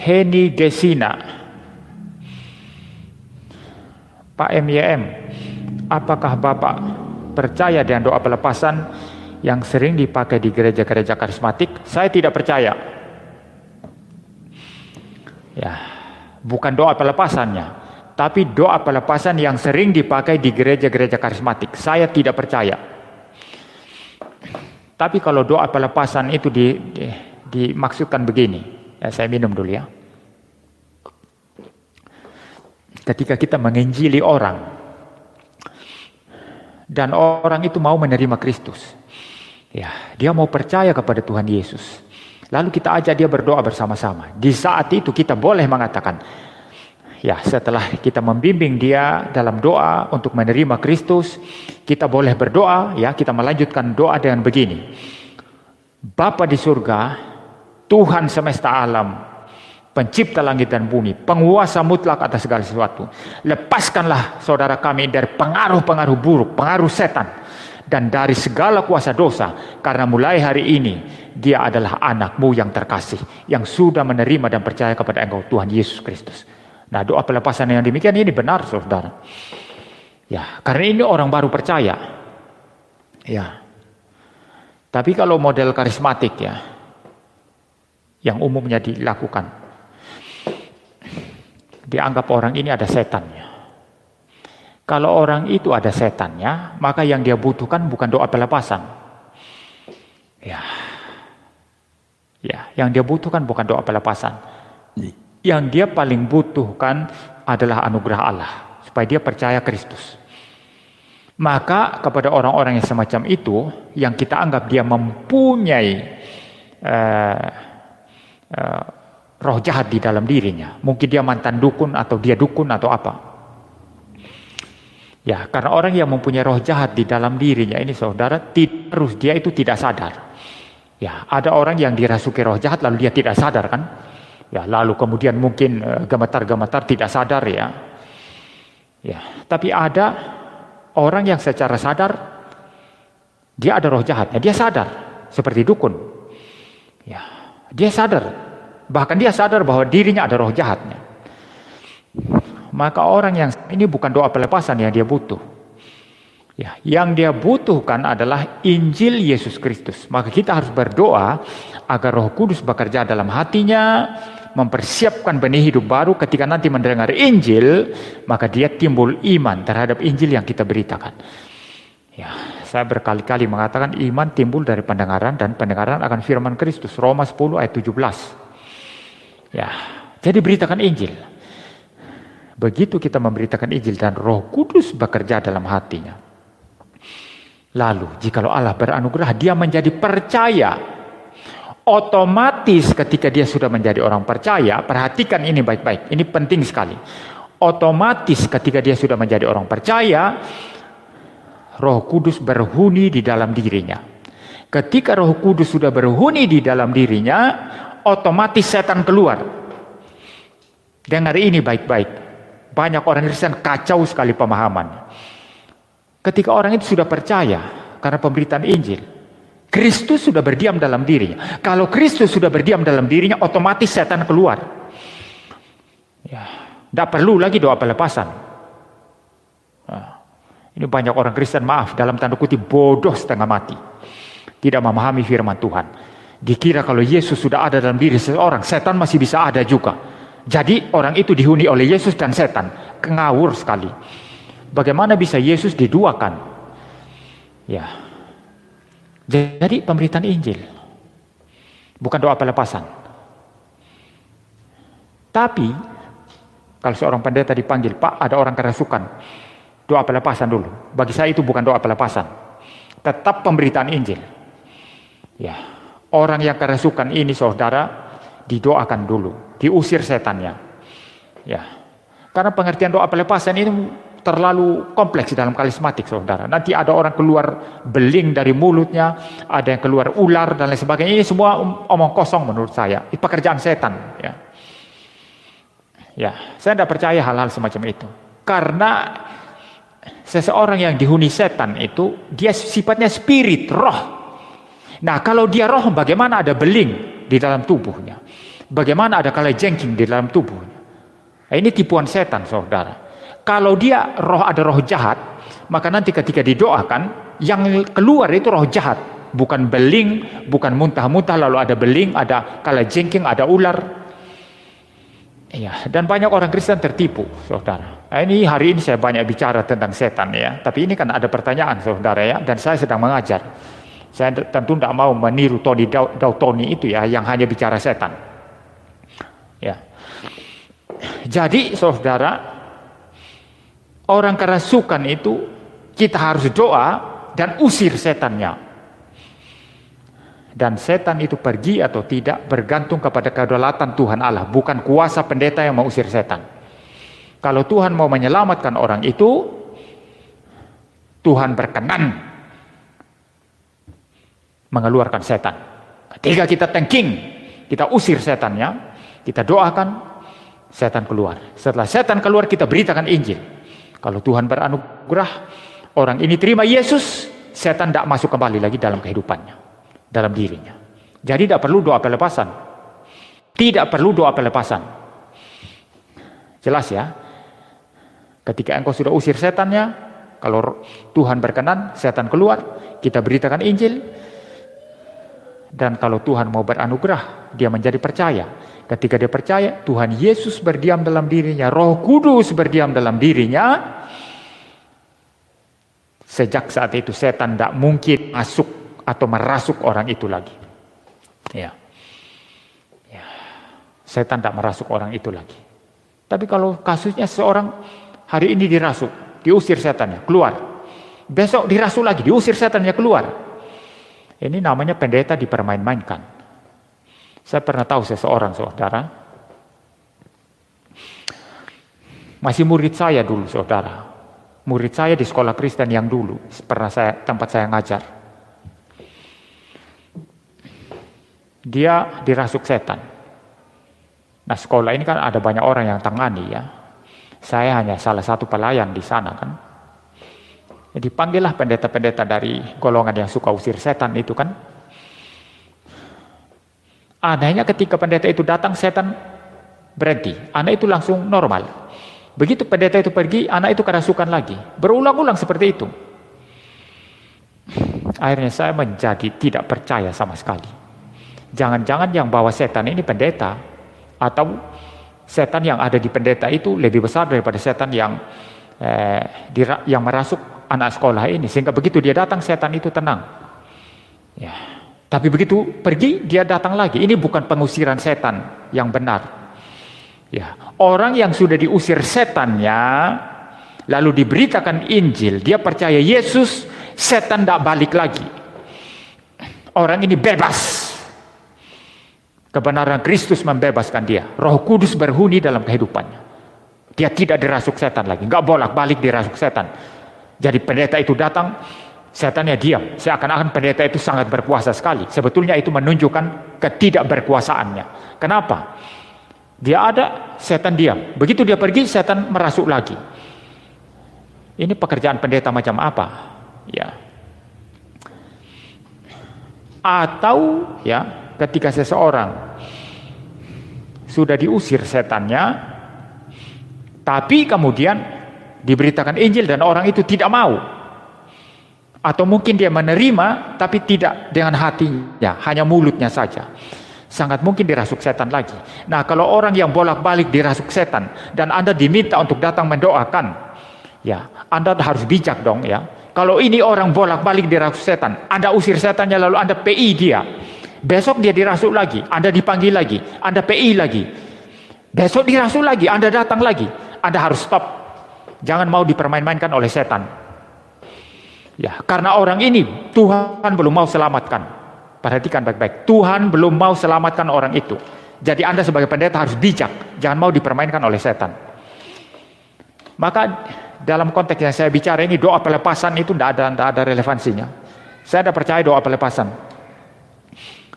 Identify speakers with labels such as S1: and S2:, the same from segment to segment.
S1: Heni Gesina, Pak MYM, apakah Bapak percaya dengan doa pelepasan yang sering dipakai di gereja-gereja karismatik? Saya tidak percaya. Ya, bukan doa pelepasannya, tapi doa pelepasan yang sering dipakai di gereja-gereja karismatik. Saya tidak percaya. Tapi kalau doa pelepasan itu dimaksudkan begini, ya, saya minum dulu ya. Ketika kita menginjili orang, dan orang itu mau menerima Kristus, ya, dia mau percaya kepada Tuhan Yesus. Lalu kita ajak dia berdoa bersama-sama. Di saat itu kita boleh mengatakan, ya, setelah kita membimbing dia dalam doa untuk menerima Kristus, kita boleh berdoa, ya, kita melanjutkan doa dengan begini. Bapa di surga, Tuhan semesta alam, Pencipta langit dan bumi, penguasa mutlak atas segala sesuatu, lepaskanlah saudara kami dari pengaruh-pengaruh buruk, pengaruh setan, dan dari segala kuasa dosa, karena mulai hari ini dia adalah anak-Mu yang terkasih, yang sudah menerima dan percaya kepada Engkau Tuhan Yesus Kristus. Nah, doa pelepasan yang demikian ini benar, saudara. Ya, karena ini orang baru percaya. Ya. Tapi kalau model karismatik, ya, yang umumnya dilakukan, dianggap orang ini ada setannya. Kalau orang itu ada setannya, maka yang dia butuhkan bukan doa pelepasan. Ya, yang dia butuhkan bukan doa pelepasan. Yang dia paling butuhkan adalah anugerah Allah, supaya dia percaya Kristus. Maka kepada orang-orang yang semacam itu, yang kita anggap dia mempunyai roh jahat di dalam dirinya, mungkin dia mantan dukun atau dia dukun atau apa. Ya, karena orang yang mempunyai roh jahat di dalam dirinya ini, saudara, terus dia itu tidak sadar. Ya, ada orang yang dirasuki roh jahat lalu dia tidak sadar, kan? Ya, lalu kemudian mungkin gemetar-gemetar tidak sadar, ya. Ya, tapi ada orang yang secara sadar dia ada roh jahatnya, dia sadar, seperti dukun. Ya, dia sadar. Bahkan dia sadar bahwa dirinya ada roh jahatnya. Maka orang yang ini bukan doa pelepasan yang dia butuh. Ya, yang dia butuhkan adalah Injil Yesus Kristus. Maka kita harus berdoa agar Roh Kudus bekerja dalam hatinya, mempersiapkan benih hidup baru. Ketika nanti mendengar Injil, maka dia timbul iman terhadap Injil yang kita beritakan. Ya, saya berkali-kali mengatakan iman timbul dari pendengaran, dan pendengaran akan firman Kristus. Roma 10 ayat 17. Ya, jadi beritakan Injil. Begitu kita memberitakan Injil dan Roh Kudus bekerja dalam hatinya. Lalu, jikalau Allah beranugerah, dia menjadi percaya. Otomatis ketika dia sudah menjadi orang percaya, perhatikan ini baik-baik, ini penting sekali. Otomatis ketika dia sudah menjadi orang percaya, Roh Kudus berhuni di dalam dirinya. Ketika Roh Kudus sudah berhuni di dalam dirinya, otomatis setan keluar. Dengar ini baik-baik. Banyak orang Kristen kacau sekali pemahaman. Ketika orang itu sudah percaya karena pemberitaan Injil, Kristus sudah berdiam dalam dirinya. Kalau Kristus sudah berdiam dalam dirinya, otomatis setan keluar. Ya, tidak perlu lagi doa pelepasan. Nah, ini banyak orang Kristen, maaf, dalam tanda kutip bodoh setengah mati, tidak memahami firman Tuhan. Dikira kalau Yesus sudah ada dalam diri seseorang, setan masih bisa ada juga. Jadi orang itu dihuni oleh Yesus dan setan. Ngawur sekali. Bagaimana bisa Yesus diduakan? Ya. Jadi pemberitaan Injil, bukan doa pelepasan. Tapi kalau seorang pendeta dipanggil, Pak, ada orang kerasukan, doa pelepasan dulu. Bagi saya itu bukan doa pelepasan, tetap pemberitaan Injil. Ya, orang yang kerasukan ini, saudara, didoakan dulu, diusir setannya. Ya, karena pengertian doa pelepasan ini terlalu kompleks dalam karismatik, saudara. Nanti ada orang keluar beling dari mulutnya, ada yang keluar ular dan lain sebagainya. Ini semua omong kosong menurut saya. Itu pekerjaan setan. Ya, saya tidak percaya hal-hal semacam itu. Karena seseorang yang dihuni setan itu, dia sifatnya spirit, roh. Nah, kalau dia roh, bagaimana ada beling? di dalam tubuhnya. Bagaimana ada kalajengking di dalam tubuhnya. Nah, ini tipuan setan, saudara. Kalau dia ada roh jahat, maka nanti ketika didoakan, yang keluar itu roh jahat. Bukan beling, bukan muntah-muntah lalu ada beling, ada kalajengking, ada ular. Ya, dan banyak orang Kristen tertipu, saudara. Nah, ini hari ini saya banyak bicara tentang setan ya. Tapi ini kan ada pertanyaan, saudara ya. Dan saya sedang mengajar. Saya tentu tidak mau meniru Tony Dautoni itu ya, yang hanya bicara setan. Ya. Jadi, saudara, orang kerasukan itu kita harus doa dan usir setannya. Dan setan itu pergi atau tidak bergantung kepada kedaulatan Tuhan Allah, bukan kuasa pendeta yang mengusir setan. Kalau Tuhan mau menyelamatkan orang itu, Tuhan berkenan mengeluarkan setan. Ketika kita thanking, kita usir setannya, kita doakan, setan keluar. Setelah setan keluar, kita beritakan Injil. Kalau Tuhan beranugerah, orang ini terima Yesus, setan tidak masuk kembali lagi dalam kehidupannya, dalam dirinya. Jadi tidak perlu doa pelepasan. Tidak perlu doa pelepasan. Jelas ya? Ketika engkau sudah usir setannya, kalau Tuhan berkenan, setan keluar, kita beritakan Injil. Dan kalau Tuhan mau beranugerah, dia menjadi percaya. Ketika dia percaya, Tuhan Yesus berdiam dalam dirinya, Roh Kudus berdiam dalam dirinya. Sejak saat itu setan tidak mungkin masuk atau merasuk orang itu lagi. Ya. Setan tidak merasuk orang itu lagi. Tapi kalau kasusnya seorang hari ini dirasuk, diusir setannya, keluar. Besok dirasuk lagi, diusir setannya, keluar. Ini namanya pendeta dipermain-mainkan. Saya pernah tahu seseorang, saudara. Masih murid saya dulu, saudara. Murid saya di sekolah Kristen yang dulu, pernah tempat saya ngajar. Dia dirasuk setan. Nah, sekolah ini kan ada banyak orang yang tangani ya. Saya hanya salah satu pelayan di sana kan. Jadi panggillah pendeta-pendeta dari golongan yang suka usir setan itu kan. Anehnya ketika pendeta itu datang, setan berhenti. Anak itu langsung normal. Begitu pendeta itu pergi, anak itu kerasukan lagi. Berulang-ulang seperti itu. Akhirnya saya menjadi tidak percaya sama sekali. Jangan-jangan yang bawa setan ini pendeta, atau setan yang ada di pendeta itu lebih besar daripada setan yang merasuk anak sekolah ini. Sehingga begitu dia datang, setan itu tenang. Ya. Tapi begitu pergi, dia datang lagi. Ini bukan pengusiran setan yang benar. Ya. Orang yang sudah diusir setannya, lalu diberitakan Injil, dia percaya Yesus, setan tidak balik lagi. Orang ini bebas. Kebenaran Kristus membebaskan dia. Roh Kudus berhuni dalam kehidupannya. Dia tidak dirasuk setan lagi. Enggak bolak-balik dirasuk setan. Jadi pendeta itu datang, setannya diam. Seakan-akan pendeta itu sangat berkuasa sekali. Sebetulnya itu menunjukkan ketidakberkuasaannya. Kenapa? Dia ada, setan diam. Begitu dia pergi, setan merasuk lagi. Ini pekerjaan pendeta macam apa? Ya. Atau ya, ketika seseorang sudah diusir setannya, tapi kemudian diberitakan Injil dan orang itu tidak mau. Atau mungkin dia menerima, tapi tidak dengan hatinya, hanya mulutnya saja. Sangat mungkin dirasuk setan lagi. Nah, kalau orang yang bolak-balik dirasuk setan, dan Anda diminta untuk datang mendoakan, ya, Anda harus bijak dong ya. Kalau ini orang bolak-balik dirasuk setan, Anda usir setannya lalu Anda PI dia. Besok dia dirasuk lagi, Anda dipanggil lagi, Anda PI lagi. Besok dirasuk lagi, Anda datang lagi. Anda harus stop. Jangan mau dipermain-mainkan oleh setan. Ya, karena orang ini Tuhan belum mau selamatkan. Perhatikan baik-baik. Tuhan belum mau selamatkan orang itu. Jadi Anda sebagai pendeta harus bijak. Jangan mau dipermainkan oleh setan. Maka dalam konteks yang saya bicara ini, doa pelepasan itu tidak ada relevansinya. Saya tidak percaya doa pelepasan.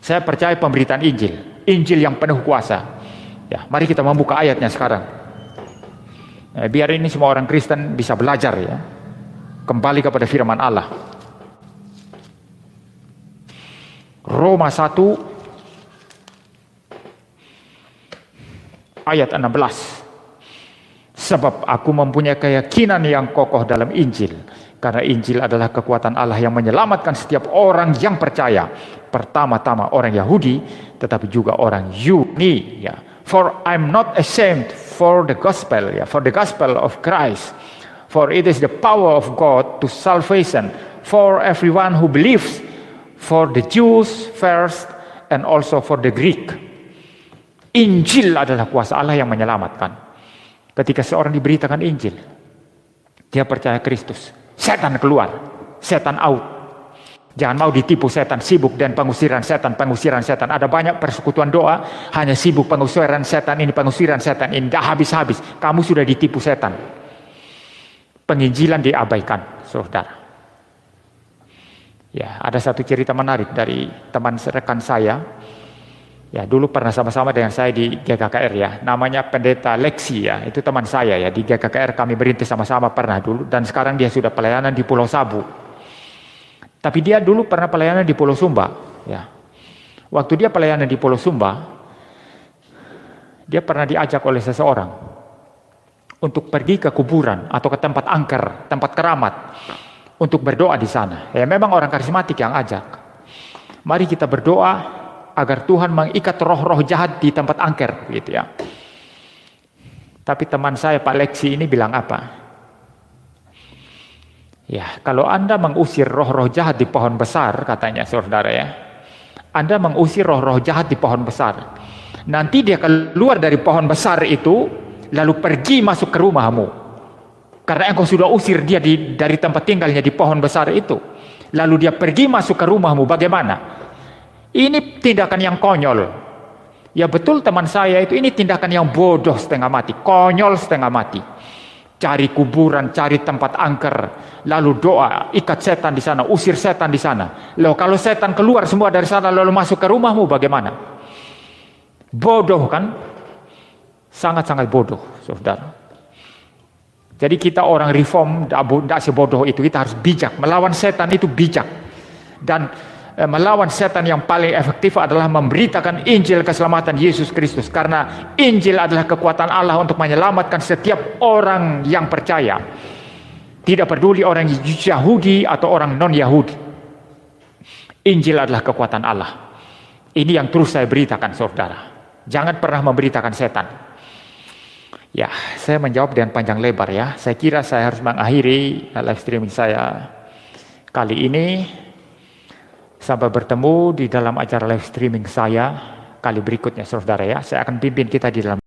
S1: Saya percaya pemberitaan Injil. Injil yang penuh kuasa. Ya, mari kita membuka ayatnya sekarang. Biar ini semua orang Kristen bisa belajar ya. Kembali kepada firman Allah. Roma 1 ayat 16. Sebab aku mempunyai keyakinan yang kokoh dalam Injil. Karena Injil adalah kekuatan Allah yang menyelamatkan setiap orang yang percaya. Pertama-tama orang Yahudi, tetapi juga orang Yunani. Ya. For I'm not ashamed for the gospel, for the gospel of Christ. For it is the power of God to salvation for everyone who believes. For the Jews first and also for the Greek. Injil adalah kuasa Allah yang menyelamatkan. Ketika seorang diberitakan Injil, dia percaya Kristus, setan keluar, setan out. Jangan mau ditipu setan, sibuk dan pengusiran setan, pengusiran setan. Ada banyak persekutuan doa, hanya sibuk pengusiran setan ini, pengusiran setan ini, tidak habis-habis. Kamu sudah ditipu setan. Penginjilan diabaikan, saudara. Ya, ada satu cerita menarik dari teman rekan saya. Ya, dulu pernah sama-sama dengan saya di GKKR ya. Namanya Pendeta Lexi ya. Itu teman saya ya. Di GKKR kami berintis sama-sama pernah dulu. Dan sekarang dia sudah pelayanan di Pulau Sabu. Tapi dia dulu pernah pelayanan di Pulau Sumba. Ya. Waktu dia pelayanan di Pulau Sumba, dia pernah diajak oleh seseorang untuk pergi ke kuburan atau ke tempat angker, tempat keramat. Untuk berdoa di sana. Ya, memang orang karismatik yang ajak. Mari kita berdoa agar Tuhan mengikat roh-roh jahat di tempat angker, gitu ya. Tapi teman saya Pak Lexi ini bilang apa? Ya, kalau Anda mengusir roh-roh jahat di pohon besar, katanya saudara ya, Anda mengusir roh-roh jahat di pohon besar. Nanti dia keluar dari pohon besar itu, lalu pergi masuk ke rumahmu. Karena engkau sudah usir dia dari tempat tinggalnya di pohon besar itu. Lalu dia pergi masuk ke rumahmu, bagaimana? Ini tindakan yang konyol. Ya betul teman saya itu, ini tindakan yang bodoh setengah mati, konyol setengah mati. Cari kuburan, cari tempat angker, lalu doa, ikat setan di sana, usir setan di sana. Loh, kalau setan keluar semua dari sana lalu masuk ke rumahmu bagaimana? Bodoh kan? Sangat-sangat bodoh, saudara. Jadi kita orang reform, tidak sebodoh itu, kita harus bijak. Melawan setan itu bijak. Dan melawan setan yang paling efektif adalah memberitakan Injil keselamatan Yesus Kristus. Karena Injil adalah kekuatan Allah untuk menyelamatkan setiap orang yang percaya. Tidak peduli orang Yahudi atau orang non-Yahudi. Injil adalah kekuatan Allah. Ini yang terus saya beritakan, saudara. Jangan pernah memberitakan setan. Ya, saya menjawab dengan panjang lebar ya. Saya kira saya harus mengakhiri live streaming saya kali ini. Sampai bertemu di dalam acara live streaming saya kali berikutnya, saudara ya. Saya akan pimpin kita di dalam